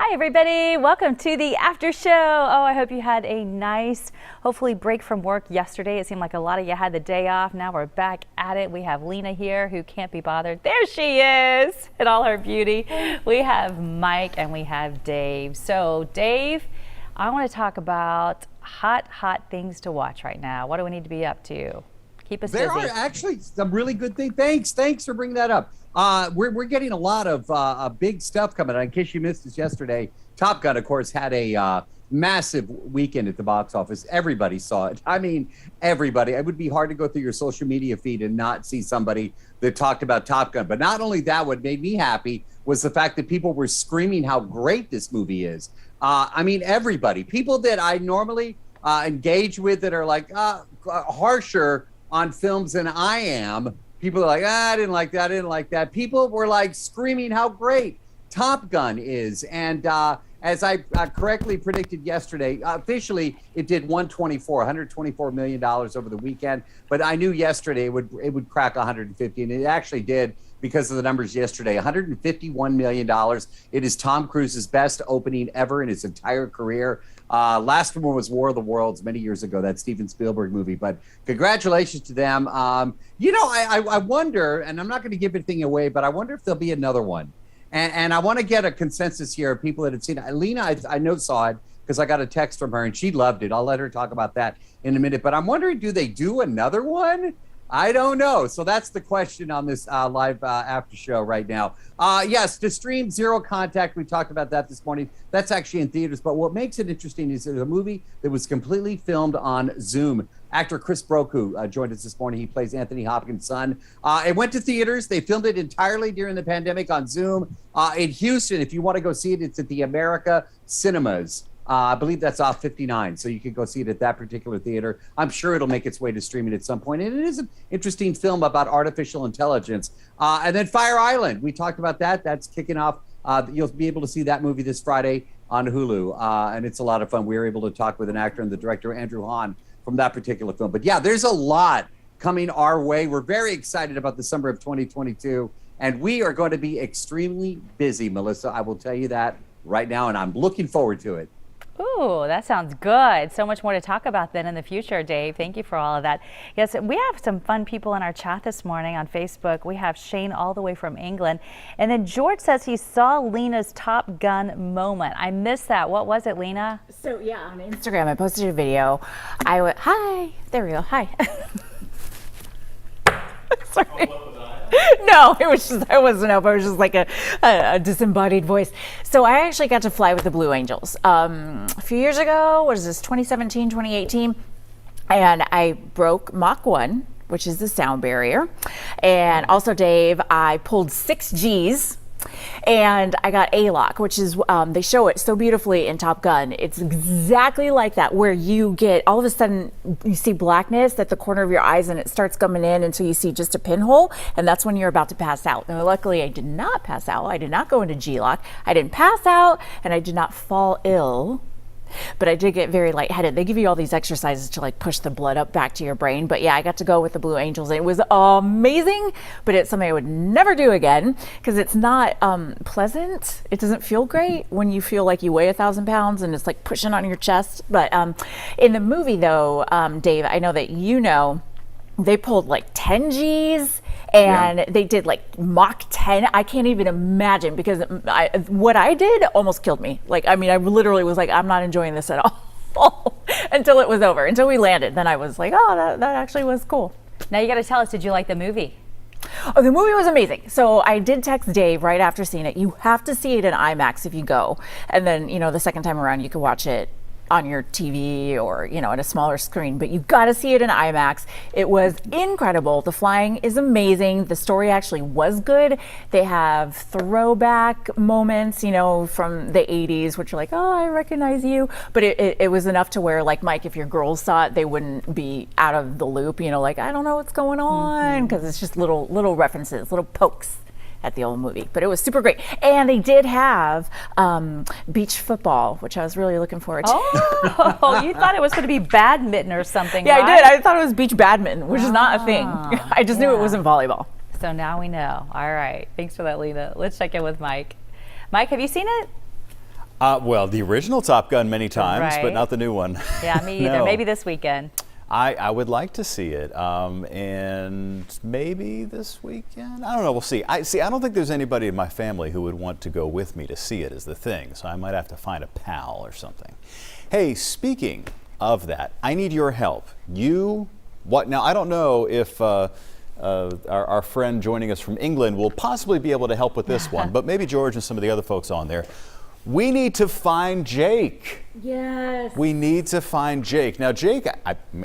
Hi everybody, welcome to the after show. Oh, I hope you had a nice, hopefully break from work yesterday. It seemed like a lot of you had the day off. Now we're back at it. We have Lena here who can't be bothered. There she is in all her beauty. We have Mike and we have Dave. So Dave, I want to talk about hot things to watch right now. What do we need to be up to? Keep us busy. There are actually some really good things. Thanks for bringing that up. We're getting a lot of big stuff coming out. In case you missed this yesterday, Top Gun, of course, had a massive weekend at the box office. Everybody saw it. I mean, everybody. It would be hard to go through your social media feed and not see somebody that talked about Top Gun. But not only that, what made me happy was the fact that people were screaming how great this movie is. I mean, everybody. People that I normally engage with that are like harsher on films than I am. People are like, I didn't like that. People were like screaming how great Top Gun is. And as I correctly predicted yesterday, officially it did $124 million over the weekend. But I knew yesterday it would crack 150, and it actually did because of the numbers yesterday. $151 million. It is Tom Cruise's best opening ever in his entire career. Last one was War of the Worlds many years ago, that Steven Spielberg movie. But congratulations to them. I wonder, and I'm not going to give anything away, but I wonder if there'll be another one. And I want to get a consensus here of people that have seen it. Lena, I know saw it because I got a text from her and she loved it. I'll let her talk about that in a minute. But I'm wondering, do they do another one? I don't know. So that's the question on this live after show right now. Yes, to stream Zero Contact, we talked about that this morning. That's actually in theaters. But what makes it interesting is there's a movie that was completely filmed on Zoom. Actor Chris Broku joined us this morning. He plays Anthony Hopkins' son. It went to theaters. They filmed it entirely during the pandemic on Zoom. In Houston, if you want to go see it, it's at the America Cinemas. I believe that's off 59, so you can go see it at that particular theater. I'm sure it'll make its way to streaming at some point. And it is an interesting film about artificial intelligence. And then Fire Island, we talked about that. That's kicking off. You'll be able to see that movie this Friday on Hulu. And it's a lot of fun. We were able to talk with an actor and the director, Andrew Hahn, from that particular film. But yeah, there's a lot coming our way. We're very excited about the summer of 2022. And we are going to be extremely busy, Melissa. I will tell you that right now. And I'm looking forward to it. Ooh, that sounds good. So much more to talk about then in the future, Dave. Thank you for all of that. Yes, we have some fun people in our chat this morning on Facebook. We have Shane all the way from England. And then George says he saw Lena's Top Gun moment. I missed that. What was it, Lena? So yeah, on Instagram, I posted a video. I went, hi, there we go, hi. Sorry. No, it was just, I wasn't up. I was just like a disembodied voice. So I actually got to fly with the Blue Angels a few years ago. What is this, 2017, 2018? And I broke Mach 1, which is the sound barrier. And also, Dave, I pulled 6 Gs. And I got A-Lock, which is, they show it so beautifully in Top Gun. It's exactly like that, where you get, all of a sudden, you see blackness at the corner of your eyes and it starts coming in until you see just a pinhole, and that's when you're about to pass out. Now, luckily, I did not pass out. I did not go into G-Lock. I didn't pass out, and I did not fall ill. But I did get very lightheaded. They give you all these exercises to like push the blood up back to your brain. But yeah, I got to go with the Blue Angels. And it was amazing, but it's something I would never do again because it's not pleasant. It doesn't feel great when you feel like you weigh 1,000 pounds and it's like pushing on your chest. But in the movie though, Dave, I know that you know, they pulled like 10 Gs. And they did like Mach 10. I can't even imagine because what I did almost killed me. Like, I mean, I literally was like, I'm not enjoying this at all until it was over, until we landed. Then I was like, oh, that actually was cool. Now you got to tell us, did you like the movie? Oh, the movie was amazing. So I did text Dave right after seeing it. You have to see it in IMAX if you go. And then, you know, the second time around, you can watch it on your TV or, you know, at a smaller screen, but you got to see it in IMAX. It was incredible. The flying is amazing. The story actually was good. They have throwback moments, you know, from the 80s, which are like, oh, I recognize you. But it was enough to where, like, Mike, if your girls saw it, they wouldn't be out of the loop, you know, like, I don't know what's going on, because it's just little references, little pokes at the old movie, but it was super great. And they did have beach football, which I was really looking forward to. Oh, you thought it was going to be badminton or something, Yeah, right? I did. I thought it was beach badminton, which is not a thing. I just knew it wasn't volleyball. So now we know. All right. Thanks for that, Lena. Let's check in with Mike. Mike, have you seen it? Well, the original Top Gun many times, but Right. not the new one. Yeah, me either. No. Maybe this weekend. I would like to see it, and maybe this weekend. I don't know. We'll see. I don't think there's anybody in my family who would want to go with me to see it. Is the thing. So I might have to find a pal or something. Hey, speaking of that, I need your help. What now? I don't know if our friend joining us from England will possibly be able to help with this one, but maybe George and some of the other folks on there. We need to find Jake. Yes. We need to find Jake. Now, Jake,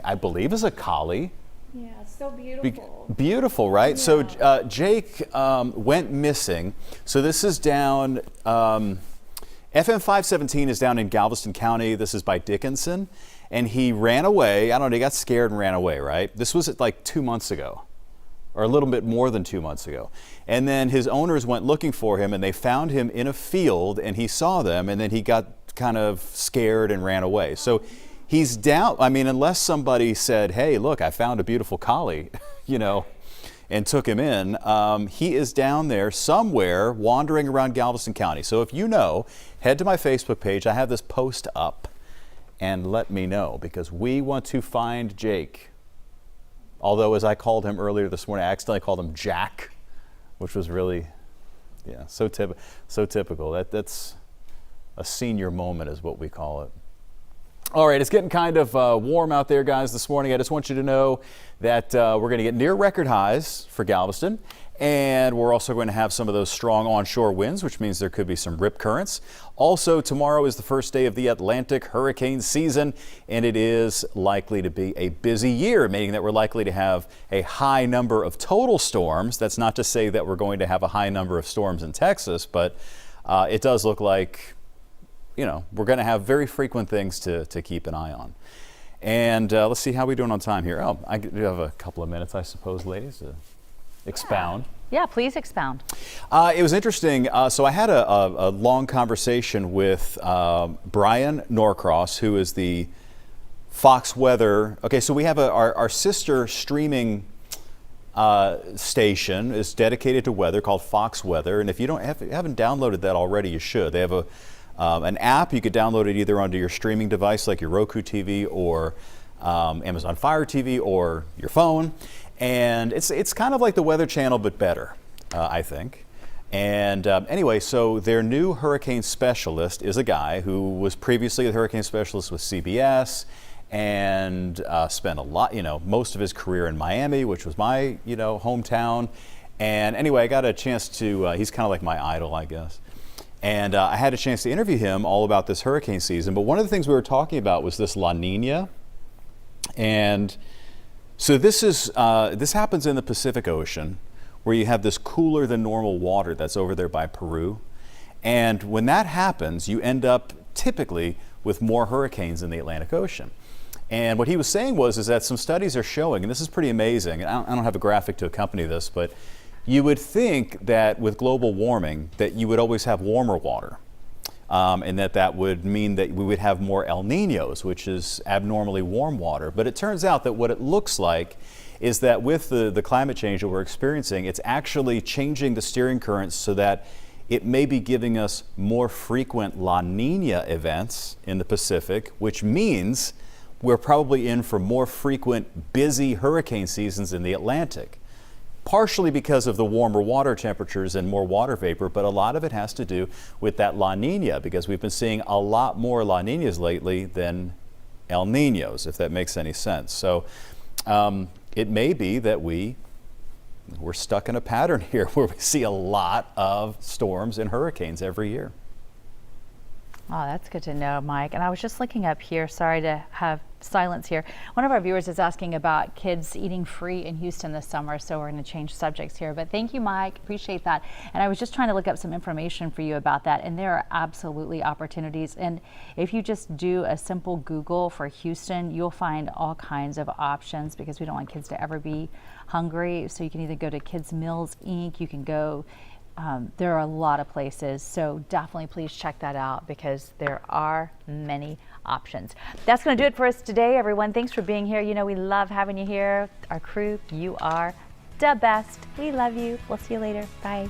I believe, is a collie. Yeah, so beautiful. Beautiful, right? Yeah. So Jake went missing. So this is down, FM 517 is down in Galveston County. This is by Dickinson. And he ran away. I don't know, he got scared and ran away, right? This was like 2 months ago, or a little bit more than 2 months ago. And then his owners went looking for him, and they found him in a field, and he saw them, and then he got kind of scared and ran away. So he's down. I mean, unless somebody said, hey, look, I found a beautiful collie, and took him in, he is down there somewhere wandering around Galveston County. So if you know, head to my Facebook page. I have this post up, and let me know, because we want to find Jake. Although, as I called him earlier this morning, I accidentally called him Jack, which was really, so typical. That's a senior moment is what we call it. All right, it's getting kind of warm out there, guys, this morning. I just want you to know that we're going to get near record highs for Galveston. And we're also going to have some of those strong onshore winds, which means there could be some rip currents. Also, tomorrow is the first day of the Atlantic hurricane season, and it is likely to be a busy year, meaning that we're likely to have a high number of total storms. That's not to say that we're going to have a high number of storms in Texas, but it does look like, we're going to have very frequent things to keep an eye on. And let's see how we're doing on time here. Oh, I do have a couple of minutes, I suppose, ladies, to expound. Yeah, please expound. It was interesting. So I had a long conversation with Brian Norcross, who is the Fox Weather. Okay, so we have our sister streaming station is dedicated to weather called Fox Weather. And if you haven't downloaded that already, you should. They have an app. You could download it either onto your streaming device like your Roku TV or Amazon Fire TV or your phone. And it's kind of like the Weather Channel, but better, I think. And anyway, so their new hurricane specialist is a guy who was previously a hurricane specialist with CBS and spent a lot, most of his career in Miami, which was my, hometown. And anyway, I got a chance to, he's kind of like my idol, I guess. And I had a chance to interview him all about this hurricane season. But one of the things we were talking about was this La Nina. And so this happens in the Pacific Ocean, where you have this cooler than normal water that's over there by Peru. And when that happens, you end up typically with more hurricanes in the Atlantic Ocean. And what he was saying is that some studies are showing, and this is pretty amazing, and I don't have a graphic to accompany this, but you would think that with global warming that you would always have warmer water. And that would mean that we would have more El Niños, which is abnormally warm water. But it turns out that what it looks like is that with the climate change that we're experiencing, it's actually changing the steering currents so that it may be giving us more frequent La Nina events in the Pacific, which means we're probably in for more frequent busy hurricane seasons in the Atlantic. Partially because of the warmer water temperatures and more water vapor, but a lot of it has to do with that La Nina, because we've been seeing a lot more La Ninas lately than El Niños, if that makes any sense. So it may be that we're stuck in a pattern here where we see a lot of storms and hurricanes every year. Oh, that's good to know, Mike. And I was just looking up here, sorry to have silence here. One of our viewers is asking about kids eating free in Houston this summer, so we're going to change subjects here. But thank you, Mike. Appreciate that. And I was just trying to look up some information for you about that, and there are absolutely opportunities. And if you just do a simple Google for Houston, you'll find all kinds of options, because we don't want kids to ever be hungry. So you can either go to Kids Meals Inc., you can go there are a lot of places, so definitely please check that out, because there are many options. That's going to do it for us today, everyone. Thanks for being here. We love having you here. Our crew, you are the best. We love you. We'll see you later. Bye.